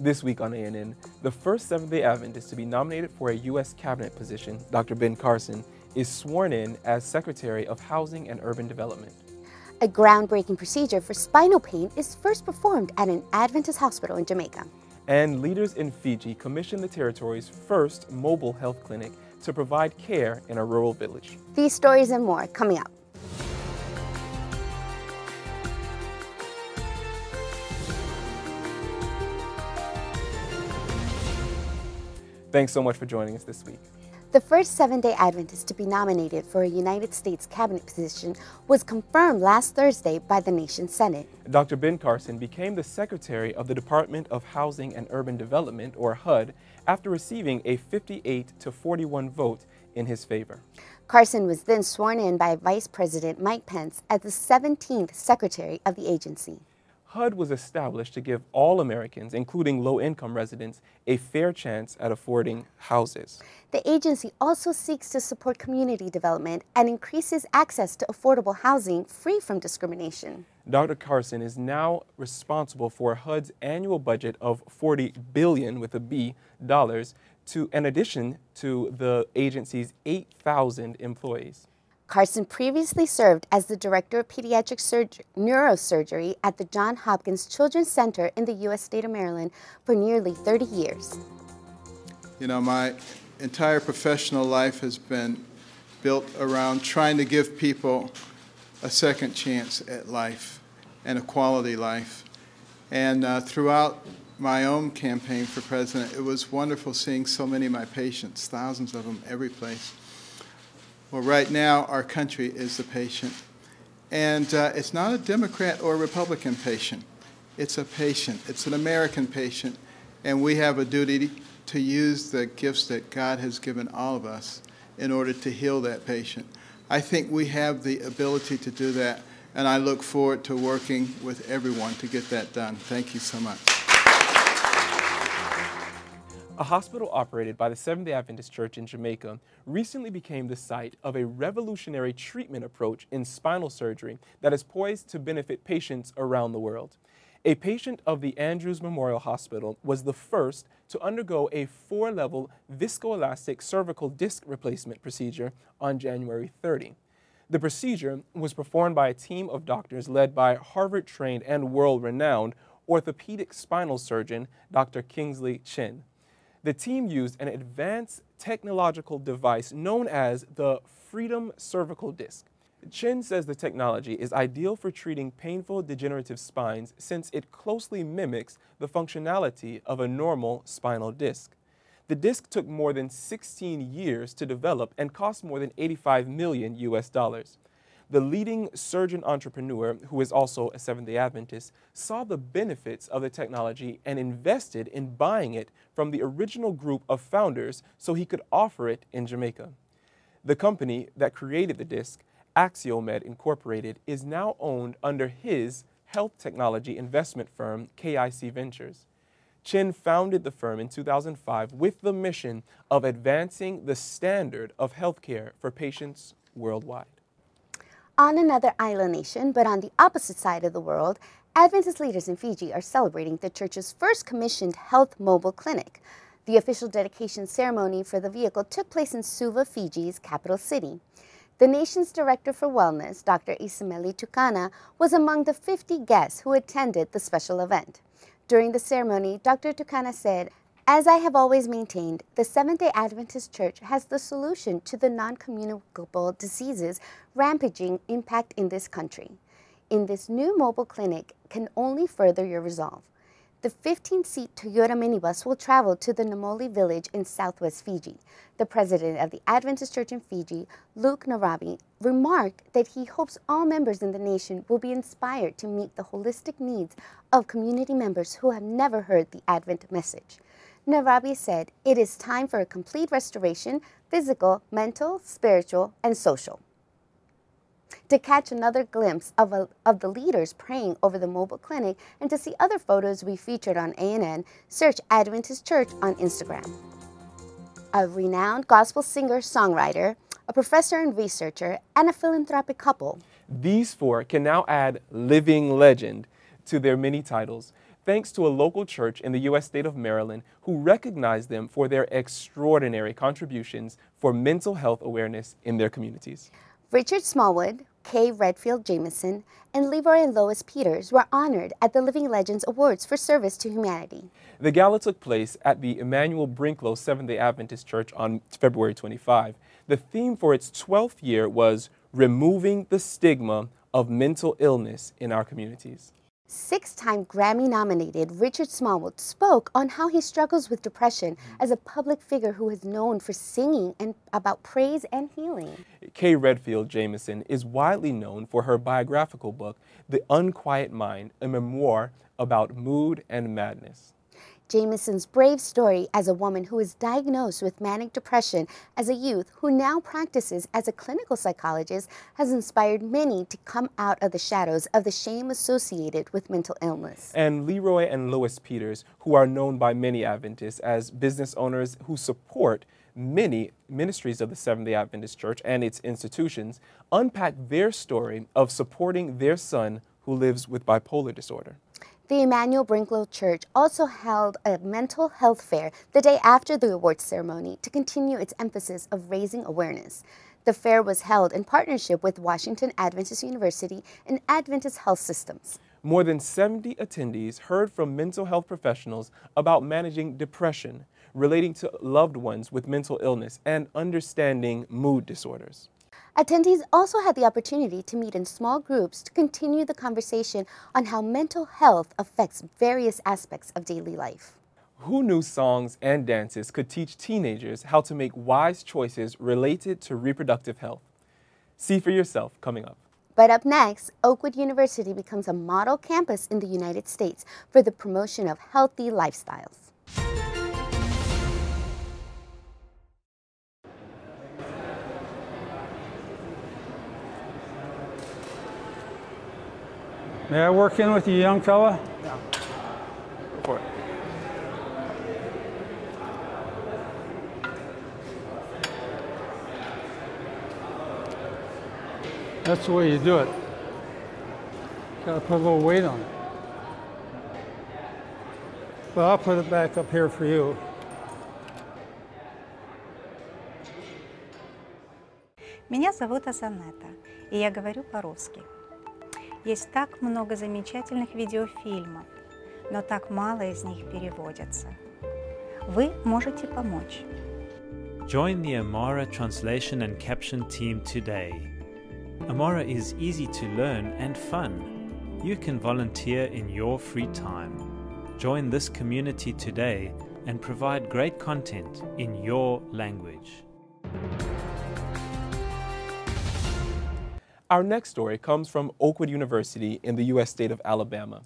This week on ANN, the first Seventh-day Adventist to be nominated for a U.S. cabinet position, Dr. Ben Carson, is sworn in as Secretary of Housing and Urban Development. A groundbreaking procedure for spinal pain is first performed at an Adventist hospital in Jamaica. And leaders in Fiji commissioned the territory's first mobile health clinic to provide care in a rural village. These stories and more coming up. Thanks so much for joining us this week. The first Seventh-day Adventist to be nominated for a United States cabinet position was confirmed last Thursday by the nation's Senate. Dr. Ben Carson became the Secretary of the Department of Housing and Urban Development, or HUD, after receiving a 58-41 vote in his favor. Carson was then sworn in by Vice President Mike Pence as the 17th Secretary of the agency. HUD was established to give all Americans, including low-income residents, a fair chance at affording houses. The agency also seeks to support community development and increases access to affordable housing free from discrimination. Dr. Carson is now responsible for HUD's annual budget of $40 billion with a B dollars, in addition to the agency's 8,000 employees. Carson previously served as the Director of Pediatric Neurosurgery at the Johns Hopkins Children's Center in the U.S. state of Maryland for nearly 30 years. You know, my entire professional life has been built around trying to give people a second chance at life and a quality life. And throughout my own campaign for president, it was wonderful seeing so many of my patients, thousands of them every place. Well, right now, our country is the patient. And it's not a Democrat or Republican patient. It's a patient. It's an American patient. And we have a duty to use the gifts that God has given all of us in order to heal that patient. I think we have the ability to do that, and I look forward to working with everyone to get that done. Thank you so much. A hospital operated by the Seventh-day Adventist Church in Jamaica recently became the site of a revolutionary treatment approach in spinal surgery that is poised to benefit patients around the world. A patient of the Andrews Memorial Hospital was the first to undergo a 4-level viscoelastic cervical disc replacement procedure on January 30. The procedure was performed by a team of doctors led by Harvard-trained and world-renowned orthopedic spinal surgeon Dr. Kingsley Chin. The team used an advanced technological device known as the Freedom Cervical Disc. Chin says the technology is ideal for treating painful degenerative spines since it closely mimics the functionality of a normal spinal disc. The disc took more than 16 years to develop and cost more than $85 million US. The leading surgeon entrepreneur, who is also a Seventh-day Adventist, saw the benefits of the technology and invested in buying it from the original group of founders so he could offer it in Jamaica. The company that created the disc, Axiomed Incorporated, is now owned under his health technology investment firm, KIC Ventures. Chin founded the firm in 2005 with the mission of advancing the standard of healthcare for patients worldwide. On another island nation, but on the opposite side of the world, Adventist leaders in Fiji are celebrating the church's first commissioned health mobile clinic. The official dedication ceremony for the vehicle took place in Suva, Fiji's capital city. The nation's Director for Wellness, Dr. Isameli Tukana, was among the 50 guests who attended the special event. During the ceremony, Dr. Tukana said, "As I have always maintained, the Seventh-day Adventist Church has the solution to the non-communicable diseases rampaging impact in this country. In this new mobile clinic can only further your resolve. The 15-seat Toyota minibus will travel to the Namoli village in southwest Fiji." The president of the Adventist Church in Fiji, Luke Narabi, remarked that he hopes all members in the nation will be inspired to meet the holistic needs of community members who have never heard the Advent message. Narabi said, "It is time for a complete restoration, physical, mental, spiritual, and social." To catch another glimpse of the leaders praying over the mobile clinic and to see other photos we featured on ANN, search Adventist Church on Instagram. A renowned gospel singer-songwriter, a professor and researcher, and a philanthropic couple. These four can now add living legend to their many titles, thanks to a local church in the U.S. state of Maryland who recognized them for their extraordinary contributions for mental health awareness in their communities. Richard Smallwood, Kay Redfield Jamison, and Leroy and Lois Peters were honored at the Living Legends Awards for Service to Humanity. The gala took place at the Emmanuel Brinklow Seventh-day Adventist Church on February 25. The theme for its 12th year was Removing the Stigma of Mental Illness in Our Communities. Six-time Grammy-nominated Richard Smallwood spoke on how he struggles with depression as a public figure who is known for singing and about praise and healing. Kay Redfield Jamison is widely known for her biographical book, The Unquiet Mind, a memoir about mood and madness. Jamison's brave story as a woman who was diagnosed with manic depression as a youth who now practices as a clinical psychologist has inspired many to come out of the shadows of the shame associated with mental illness. And Leroy and Lois Peters, who are known by many Adventists as business owners who support many ministries of the Seventh-day Adventist Church and its institutions, unpack their story of supporting their son who lives with bipolar disorder. The Emmanuel Brinklow Church also held a mental health fair the day after the awards ceremony to continue its emphasis of raising awareness. The fair was held in partnership with Washington Adventist University and Adventist Health Systems. More than 70 attendees heard from mental health professionals about managing depression, relating to loved ones with mental illness, and understanding mood disorders. Attendees also had the opportunity to meet in small groups to continue the conversation on how mental health affects various aspects of daily life. Who knew songs and dances could teach teenagers how to make wise choices related to reproductive health? See for yourself coming up. But up next, Oakwood University becomes a model campus in the United States for the promotion of healthy lifestyles. May I work in with you, young fella? Yeah. Go for it. That's the way you do it. Gotta put a little weight on it. But I'll put it back up here for you. Меня зовут Азанетта, и я говорю по-русски. Есть так много замечательных видеофильмов, но так мало из них переводятся. Вы можете помочь. Join the Amara translation and caption team today. Amara is easy to learn and fun. You can volunteer in your free time. Join this community today and provide great content in your language. Our next story comes from Oakwood University in the U.S. state of Alabama.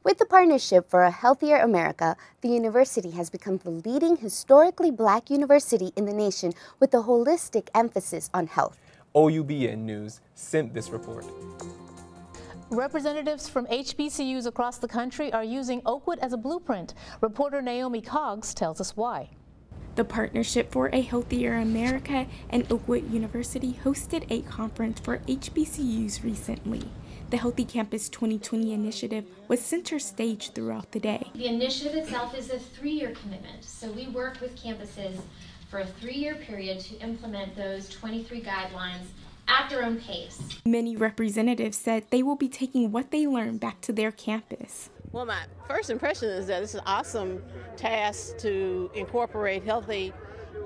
With the Partnership for a Healthier America, the university has become the leading historically Black university in the nation with a holistic emphasis on health. OUBN News sent this report. Representatives from HBCUs across the country are using Oakwood as a blueprint. Reporter Naomi Coggs tells us why. The Partnership for a Healthier America and Oakwood University hosted a conference for HBCUs recently. The Healthy Campus 2020 initiative was center stage throughout the day. The initiative itself is a 3-year commitment, so we work with campuses for a 3-year period to implement those 23 guidelines at their own pace. Many representatives said they will be taking what they learned back to their campus. Well, my first impression is that it's an awesome task to incorporate healthy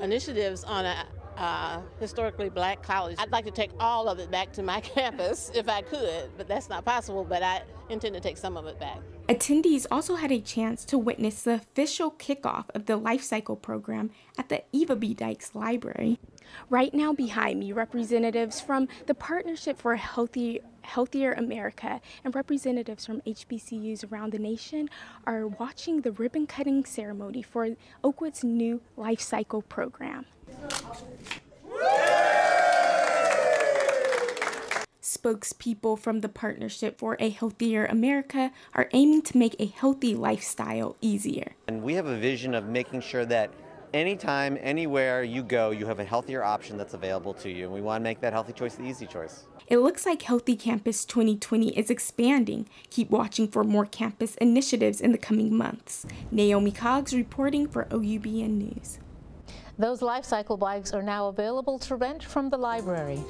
initiatives on a historically Black college. I'd like to take all of it back to my campus if I could, but that's not possible, but I intend to take some of it back. Attendees also had a chance to witness the official kickoff of the Life Cycle program at the Eva B. Dykes Library. Right now behind me, representatives from the Partnership for a Healthier America and representatives from HBCUs around the nation are watching the ribbon-cutting ceremony for Oakwood's new Life Cycle program. Spokespeople from the Partnership for a Healthier America are aiming to make a healthy lifestyle easier. And we have a vision of making sure that anytime, anywhere you go, you have a healthier option that's available to you. And we want to make that healthy choice the easy choice. It looks like Healthy Campus 2020 is expanding. Keep watching for more campus initiatives in the coming months. Naomi Coggs reporting for OUBN News. Those life cycle bikes are now available to rent from the library.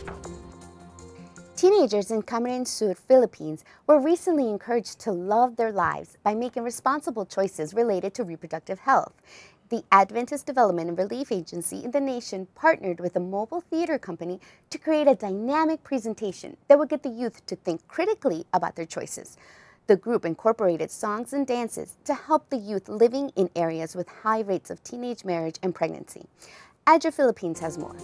Teenagers in Camarines Sur, Philippines were recently encouraged to love their lives by making responsible choices related to reproductive health. The Adventist Development and Relief Agency in the nation partnered with a mobile theater company to create a dynamic presentation that would get the youth to think critically about their choices. The group incorporated songs and dances to help the youth living in areas with high rates of teenage marriage and pregnancy. ADRA Philippines has more.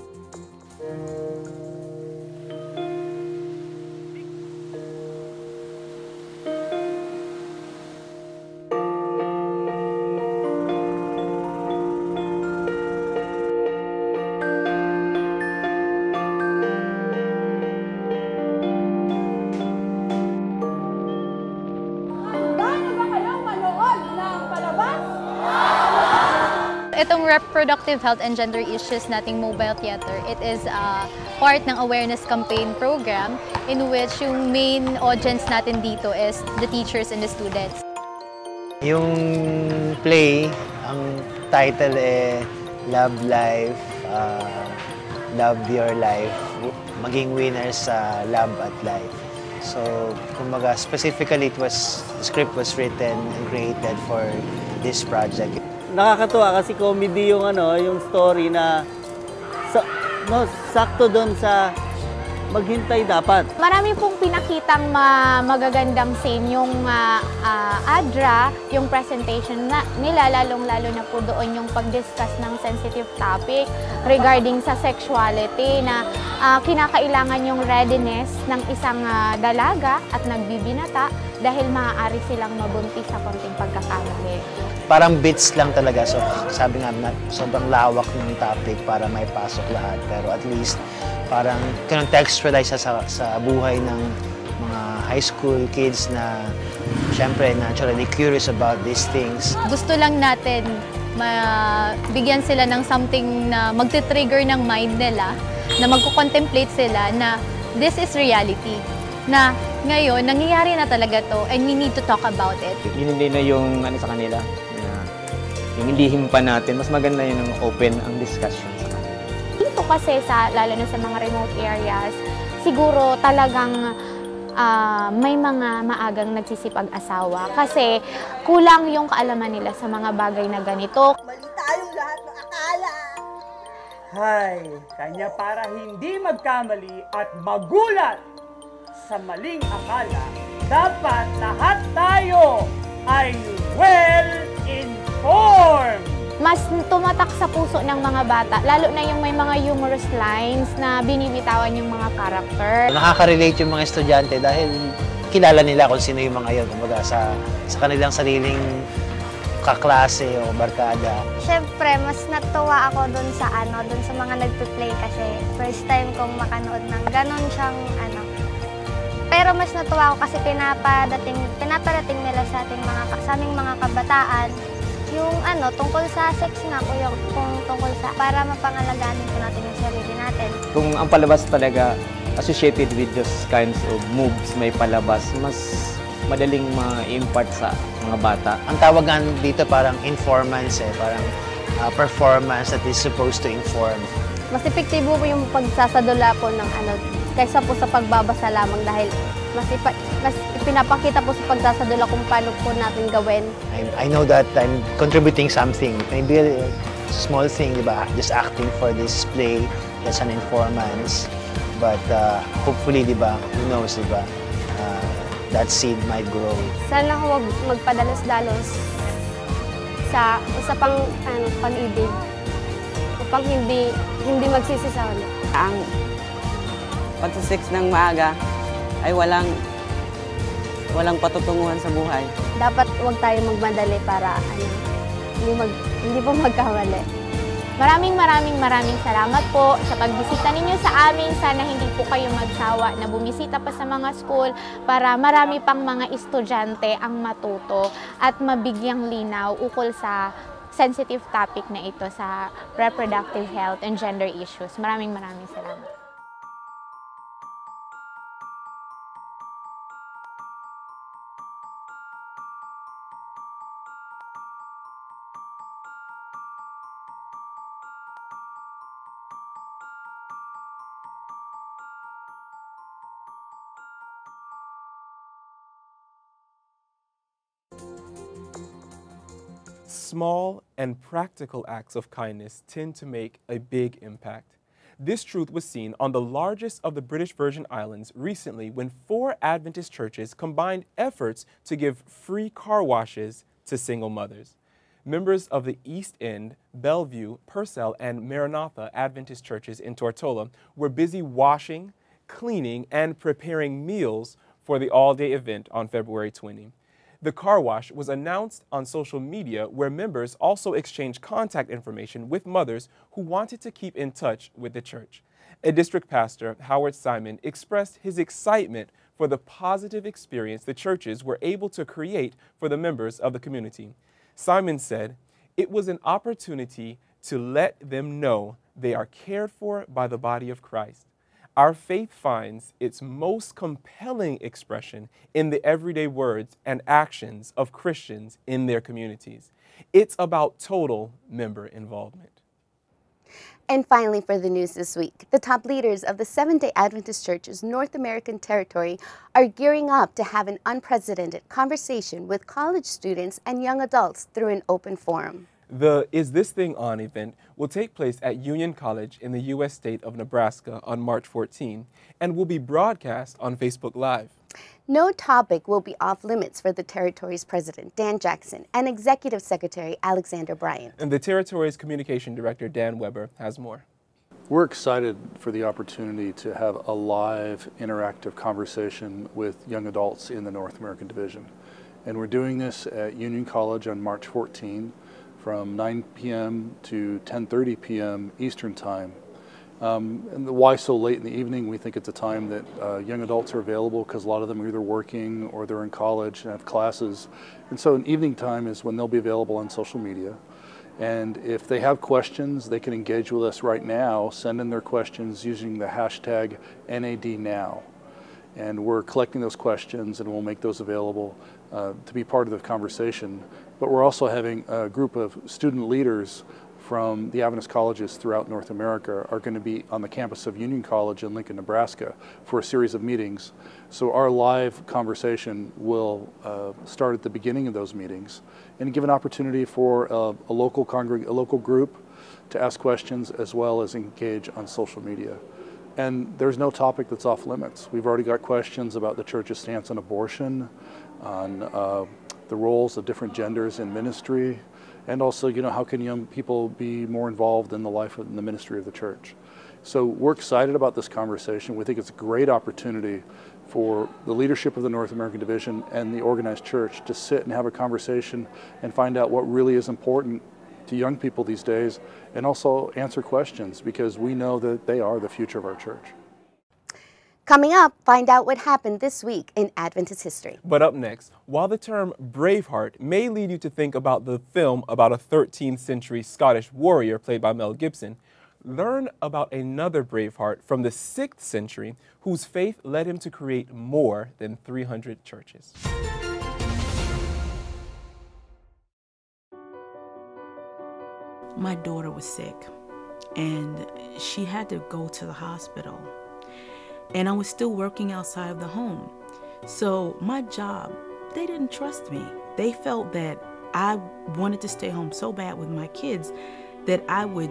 Itong reproductive health and gender issues nating mobile theater, it is part ng awareness campaign program in which yung main audience natin dito is the teachers and the students. Yung play, ang title Love Life, Love Your Life, maging winners sa Love at Life. So, kumbaga, specifically, the script was written and created for this project. Nakakatuwa kasi comedy yung yung story na sakto doon sa maghintay dapat. Marami pong pinakitang magagandang scene yung ADRA, yung presentation nila, lalong-lalo na po doon yung pag-discuss ng sensitive topic regarding sa sexuality na kinakailangan yung readiness ng isang dalaga at nagbibinata dahil maaari silang mabuntis sa konting pagkakamali. Parang bits lang talaga, so sabi nga na sobrang lawak ng topic para may pasok lahat, pero at least parang contextualize sa buhay ng mga high school kids na syempre naturally curious about these things. Gusto lang natin bigyan sila ng something na magti-trigger ng mind nila, na magko-contemplate sila na this is reality, na ngayon nangyayari na talaga to and we need to talk about it. Yun hindi na yung sa kanila, yung ilihim pa natin, mas maganda yun ng open ang discussion sa kanila. Dito kasi lalo na sa mga remote areas, siguro talagang may mga maagang nagsisipag-asawa kasi kulang yung kaalaman nila sa mga bagay na ganito. Mali tayong lahat ng akala. Hay, kanya para hindi magkamali at magulat sa maling akala, dapat lahat tayo ay well-informed. Mas tumatak sa puso ng mga bata, lalo na yung may mga humorous lines na binibitawan yung mga character. Nakaka-relate yung mga estudyante dahil kilala nila kung sino yung mga yun, kumbaga sa kanilang sariling kaklase o barkada. Siyempre, mas natuwa ako dun sa mga nagpe-play kasi first time kong makanood ng ganon siyang Pero mas natuwa ako kasi pinaparating nila sa aming mga kabataan yung tungkol sa sex nga po, yung tungkol sa para mapangalagaan po natin yung sarili natin. Kung ang palabas talaga associated with those kinds of moves, may palabas, mas madaling ma-impart sa mga bata. Ang tawagan dito parang informants parang performance that is supposed to inform. Mas epektibo po yung pagsasadula po ng kaysa po sa pagbabasa lamang dahil mas pinapakita po sa pagsasadula kung paano po natin gawin. I know that I'm contributing something, maybe a small thing, diba? Just acting for this play, that's an informants. But hopefully, diba, who knows, diba? That seed might grow. Sana huwag magpadalos-dalos sa usapang pag-ibig upang hindi magsisisaw. Ang pagsisex ng maaga ay walang patutunguhan sa buhay. Dapat huwag tayo magmadali para hindi po magkamali. Maraming salamat po sa pagbisita ninyo sa amin. Sana hindi po kayo magsawa na bumisita pa sa mga school para marami pang mga estudyante ang matuto at mabigyang linaw ukol sa sensitive topic na ito sa reproductive health and gender issues. Maraming salamat. Small and practical acts of kindness tend to make a big impact. This truth was seen on the largest of the British Virgin Islands recently when 4 Adventist churches combined efforts to give free car washes to single mothers. Members of the East End, Bellevue, Purcell, and Maranatha Adventist churches in Tortola were busy washing, cleaning, and preparing meals for the all-day event on February 20. The car wash was announced on social media where members also exchanged contact information with mothers who wanted to keep in touch with the church. A district pastor, Howard Simon, expressed his excitement for the positive experience the churches were able to create for the members of the community. Simon said, "It was an opportunity to let them know they are cared for by the body of Christ. Our faith finds its most compelling expression in the everyday words and actions of Christians in their communities. It's about total member involvement." And finally, for the news this week, the top leaders of the Seventh-day Adventist Church's North American territory are gearing up to have an unprecedented conversation with college students and young adults through an open forum. The Is This Thing On event will take place at Union College in the U.S. state of Nebraska on March 14 and will be broadcast on Facebook Live. No topic will be off limits for the territory's president, Dan Jackson, and Executive Secretary Alexander Bryant. And the territory's communication director, Dan Weber, has more. We're excited for the opportunity to have a live, interactive conversation with young adults in the North American Division. And we're doing this at Union College on March 14 from 9 p.m. to 10:30 p.m. Eastern Time. And why so late in the evening? We think it's a time that young adults are available because a lot of them are either working or they're in college and have classes. And so an evening time is when they'll be available on social media. And if they have questions, they can engage with us right now, send in their questions using the hashtag NADNow. And we're collecting those questions and we'll make those available to be part of the conversation. But we're also having a group of student leaders from the Adventist colleges throughout North America are going to be on the campus of Union College in Lincoln, Nebraska for a series of meetings. So our live conversation will start at the beginning of those meetings and give an opportunity for a local group to ask questions as well as engage on social media. And there's no topic that's off limits. We've already got questions about the church's stance on abortion, on the roles of different genders in ministry, and also, you know, how can young people be more involved in the life and the ministry of the church. So we're excited about this conversation. We think it's a great opportunity for the leadership of the North American Division and the organized church to sit and have a conversation and find out what really is important to young people these days, and also answer questions because we know that they are the future of our church. Coming up, find out what happened this week in Adventist history. But up next, while the term Braveheart may lead you to think about the film about a 13th century Scottish warrior played by Mel Gibson, learn about another Braveheart from the 6th century whose faith led him to create more than 300 churches. My daughter was sick and she had to go to the hospital. And I was still working outside of the home. So my job, they didn't trust me. They felt that I wanted to stay home so bad with my kids that I would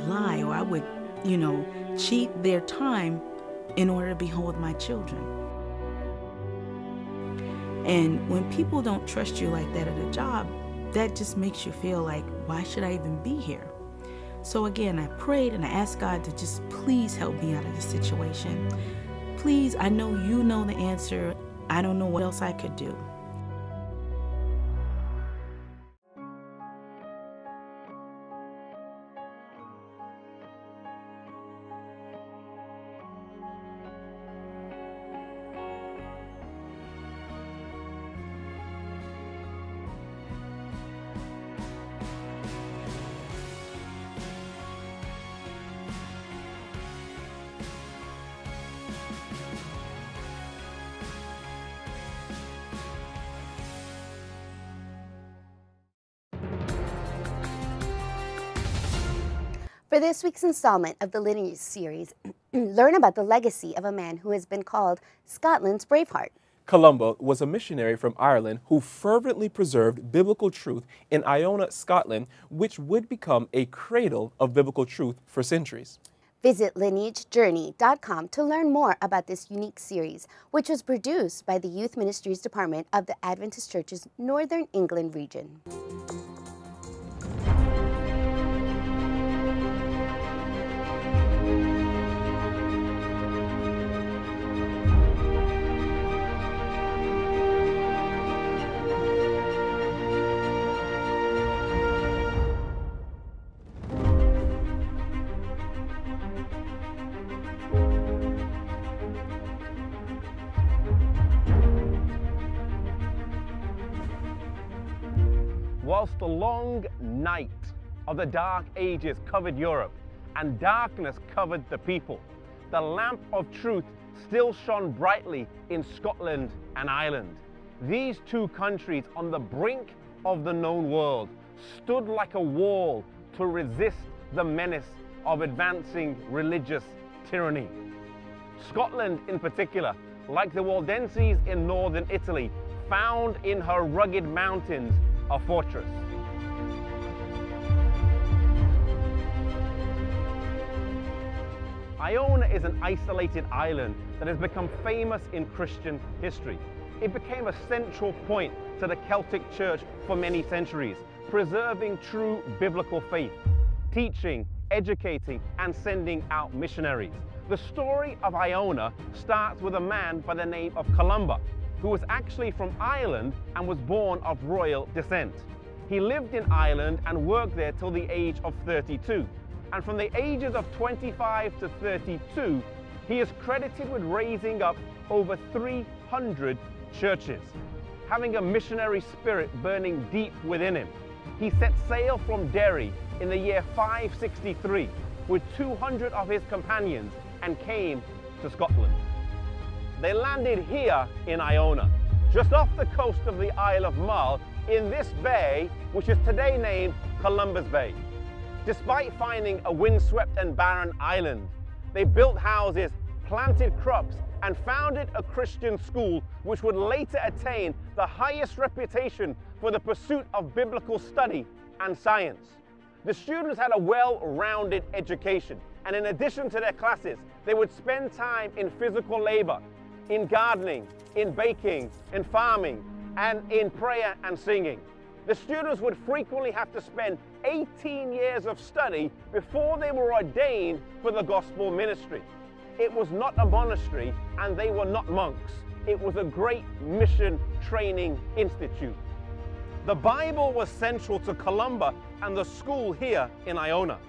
lie or I would, you know, cheat their time in order to be home with my children. And when people don't trust you like that at a job, that just makes you feel like, why should I even be here? So again, I prayed and I asked God to just please help me out of this situation. Please, I know you know the answer. I don't know what else I could do. For this week's installment of the Lineage series, learn about the legacy of a man who has been called Scotland's Braveheart. Columba was a missionary from Ireland who fervently preserved biblical truth in Iona, Scotland, which would become a cradle of biblical truth for centuries. Visit lineagejourney.com to learn more about this unique series, which was produced by the Youth Ministries Department of the Adventist Church's Northern England region. Whilst the long night of the Dark Ages covered Europe and darkness covered the people, the lamp of truth still shone brightly in Scotland and Ireland. These two countries on the brink of the known world stood like a wall to resist the menace of advancing religious tyranny. Scotland in particular, like the Waldenses in northern Italy, found in her rugged mountains a fortress. Iona is an isolated island that has become famous in Christian history. It became a central point to the Celtic Church for many centuries, preserving true biblical faith, teaching, educating, and sending out missionaries. The story of Iona starts with a man by the name of Columba, who was actually from Ireland and was born of royal descent. He lived in Ireland and worked there till the age of 32. And from the ages of 25 to 32, he is credited with raising up over 300 churches. Having a missionary spirit burning deep within him, he set sail from Derry in the year 563 with 200 of his companions and came to Scotland. They landed here in Iona, just off the coast of the Isle of Mull, in this bay, which is today named Columbus Bay. Despite finding a windswept and barren island, they built houses, planted crops, and founded a Christian school which would later attain the highest reputation for the pursuit of biblical study and science. The students had a well-rounded education, and in addition to their classes, they would spend time in physical labor, in gardening, in baking, in farming, and in prayer and singing. The students would frequently have to spend 18 years of study before they were ordained for the gospel ministry. It was not a monastery and they were not monks. It was a great mission training institute. The Bible was central to Columba and the school here in Iona.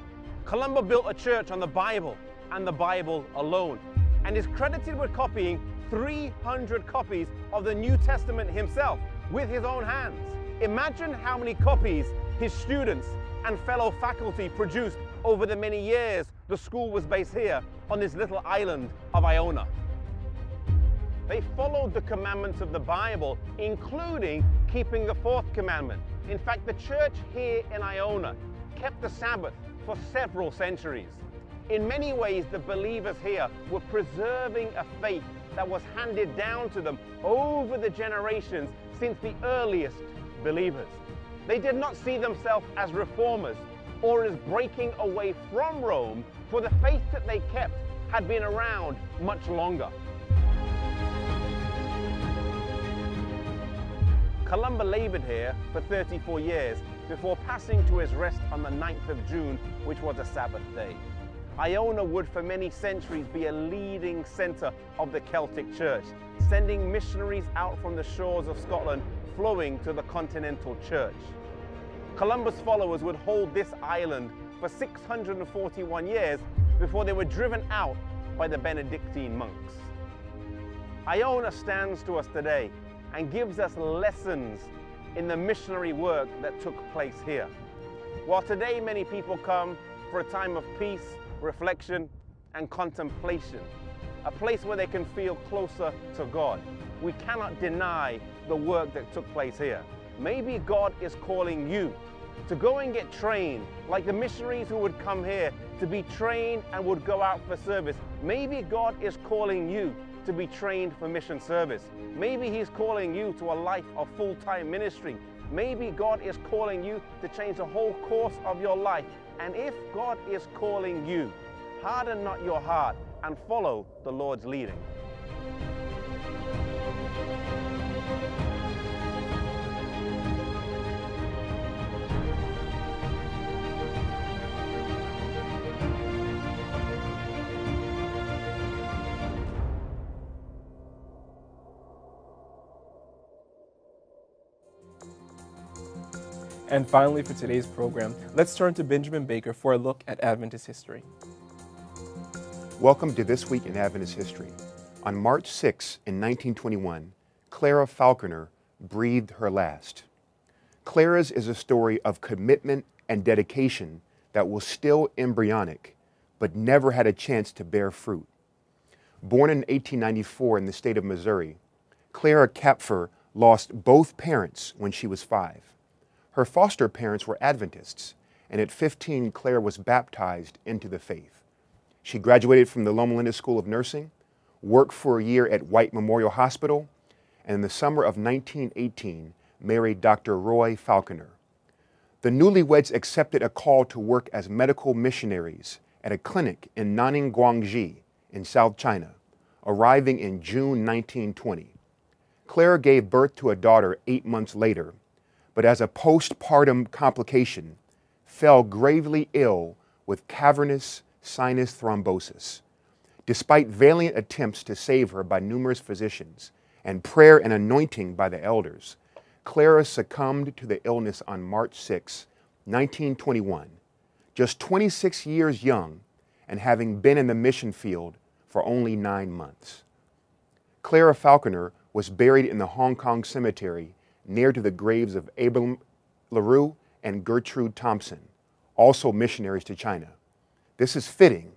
Columba built a church on the Bible and the Bible alone, and is credited with copying 300 copies of the New Testament himself with his own hands. Imagine how many copies his students and fellow faculty produced over the many years the school was based here on this little island of Iona. They followed the commandments of the Bible, including keeping the fourth commandment. In fact, the church here in Iona kept the Sabbath for several centuries. In many ways, the believers here were preserving a faith that was handed down to them over the generations since the earliest believers. They did not see themselves as reformers or as breaking away from Rome, for the faith that they kept had been around much longer. Columba labored here for 34 years before passing to his rest on the 9th of June, which was a Sabbath day. Iona would for many centuries be a leading centre of the Celtic Church, sending missionaries out from the shores of Scotland flowing to the continental church. Columba's followers would hold this island for 641 years before they were driven out by the Benedictine monks. Iona stands to us today and gives us lessons in the missionary work that took place here. While today many people come for a time of peace, reflection, and contemplation, a place where they can feel closer to God, we cannot deny the work that took place here. Maybe God is calling you to go and get trained, like the missionaries who would come here to be trained and would go out for service. Maybe God is calling you to be trained for mission service. Maybe He's calling you to a life of full-time ministry. Maybe God is calling you to change the whole course of your life. And if God is calling you, harden not your heart and follow the Lord's leading. And finally, for today's program, let's turn to Benjamin Baker for a look at Adventist history. Welcome to This Week in Adventist History. On March 6, in 1921, Clara Falconer breathed her last. Clara's is a story of commitment and dedication that was still embryonic, but never had a chance to bear fruit. Born in 1894 in the state of Missouri, Clara Kapfer lost both parents when she was 5. Her foster parents were Adventists, and at 15, Clara was baptized into the faith. She graduated from the Loma Linda School of Nursing, worked for a year at White Memorial Hospital, and in the summer of 1918, married Dr. Roy Falconer. The newlyweds accepted a call to work as medical missionaries at a clinic in Nanning, Guangxi, in South China, arriving in June 1920. Clara gave birth to a daughter 8 months later, but as a postpartum complication, fell gravely ill with cavernous sinus thrombosis. Despite valiant attempts to save her by numerous physicians and prayer and anointing by the elders, Clara succumbed to the illness on March 6, 1921, just 26 years young and having been in the mission field for only 9 months. Clara Falconer was buried in the Hong Kong cemetery near to the graves of Abram LaRue and Gertrude Thompson, also missionaries to China. This is fitting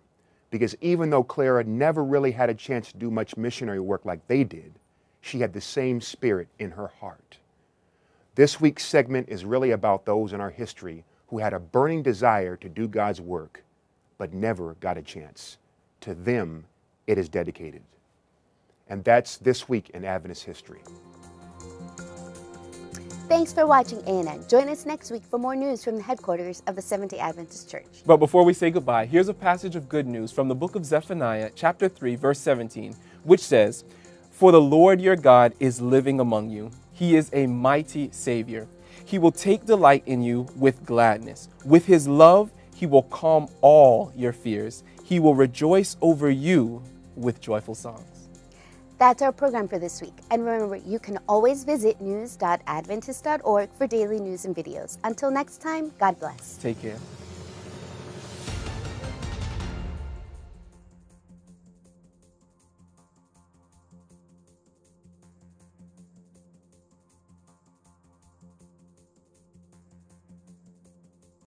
because even though Clara never really had a chance to do much missionary work like they did, she had the same spirit in her heart. This week's segment is really about those in our history who had a burning desire to do God's work, but never got a chance. To them, it is dedicated. And that's This Week in Adventist History. Thanks for watching ANN. Join us next week for more news from the headquarters of the Seventh-day Adventist Church. But before we say goodbye, here's a passage of good news from the book of Zephaniah, chapter 3, verse 17, which says, "For the Lord your God is living among you. He is a mighty Savior. He will take delight in you with gladness. With His love, He will calm all your fears. He will rejoice over you with joyful songs." That's our program for this week. And remember, you can always visit news.adventist.org for daily news and videos. Until next time, God bless. Take care.